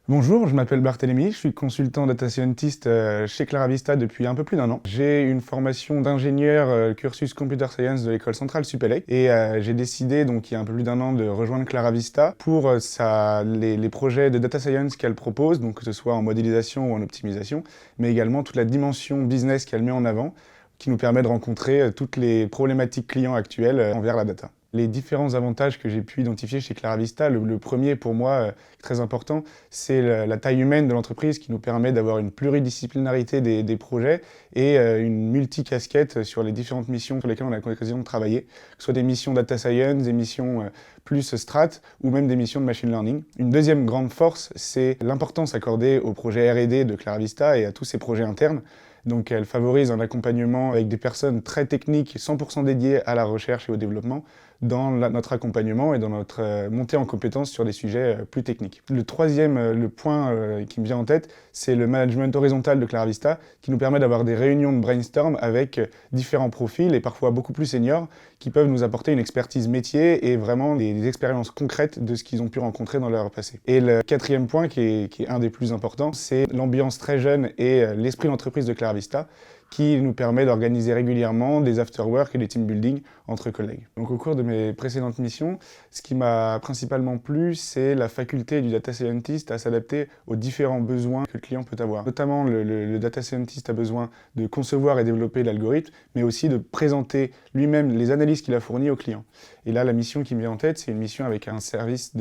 Bonjour, je m'appelle Barthélémy, je suis consultant data scientist chez Claravista depuis un peu plus d'un an. J'ai une formation d'ingénieur cursus Computer Science de l'école centrale Supélec et j'ai décidé donc il y a un peu plus d'un an de rejoindre Claravista pour les projets de data science qu'elle propose, donc que ce soit en modélisation ou en optimisation, mais également toute la dimension business qu'elle met en avant qui nous permet de rencontrer toutes les problématiques clients actuelles envers la data. Les différents avantages que j'ai pu identifier chez Claravista, le premier pour moi, très important, c'est la taille humaine de l'entreprise qui nous permet d'avoir une pluridisciplinarité des projets et une multicasquette sur les différentes missions sur lesquelles on a l'occasion de travailler, que ce soit des missions data science, des missions plus strat ou même des missions de machine learning. Une deuxième grande force, c'est l'importance accordée aux projets R&D de Claravista et à tous ces projets internes. Donc elle favorise un accompagnement avec des personnes très techniques, 100% dédiées à la recherche et au développement dans notre accompagnement et dans notre montée en compétences sur des sujets plus techniques. Le troisième le point qui me vient en tête, c'est le management horizontal de Claravista qui nous permet d'avoir des réunions de brainstorm avec différents profils et parfois beaucoup plus seniors qui peuvent nous apporter une expertise métier et vraiment des expériences concrètes de ce qu'ils ont pu rencontrer dans leur passé. Et le quatrième point qui est un des plus importants, c'est l'ambiance très jeune et l'esprit d'entreprise de Claravista qui nous permet d'organiser régulièrement des after-work et des team building entre collègues. Donc au cours de mes précédentes missions, ce qui m'a principalement plu, c'est la faculté du data scientist à s'adapter aux différents besoins que le client peut avoir. Notamment, le data scientist a besoin de concevoir et développer l'algorithme, mais aussi de présenter lui-même les analyses qu'il a fournies au client. Et là, la mission qui me vient en tête, c'est une mission avec un service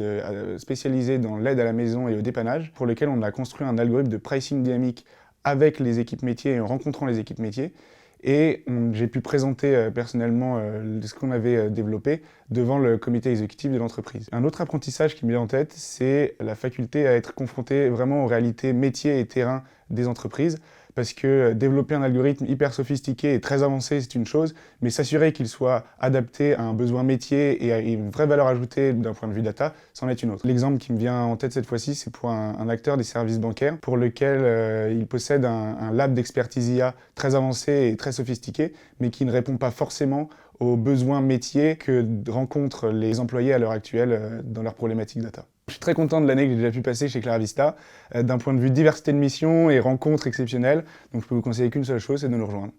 spécialisé dans l'aide à la maison et au dépannage, pour lequel on a construit un algorithme de pricing dynamique avec les équipes métiers et en rencontrant les équipes métiers. Et j'ai pu présenter personnellement ce qu'on avait développé devant le comité exécutif de l'entreprise. Un autre apprentissage qui me vient en tête, c'est la faculté à être confronté vraiment aux réalités métiers et terrain des entreprises, parce que développer un algorithme hyper sophistiqué et très avancé, c'est une chose, mais s'assurer qu'il soit adapté à un besoin métier et à une vraie valeur ajoutée d'un point de vue data, c'en est une autre. L'exemple qui me vient en tête cette fois-ci, c'est pour un acteur des services bancaires, pour lequel il possède un lab d'expertise IA très avancé et très sophistiqué, mais qui ne répond pas forcément aux besoins métiers que rencontrent les employés à l'heure actuelle dans leurs problématiques data. Je suis très content de l'année que j'ai déjà pu passer chez Claravista, d'un point de vue diversité de missions et rencontres exceptionnelles, donc je peux vous conseiller qu'une seule chose, c'est de nous rejoindre.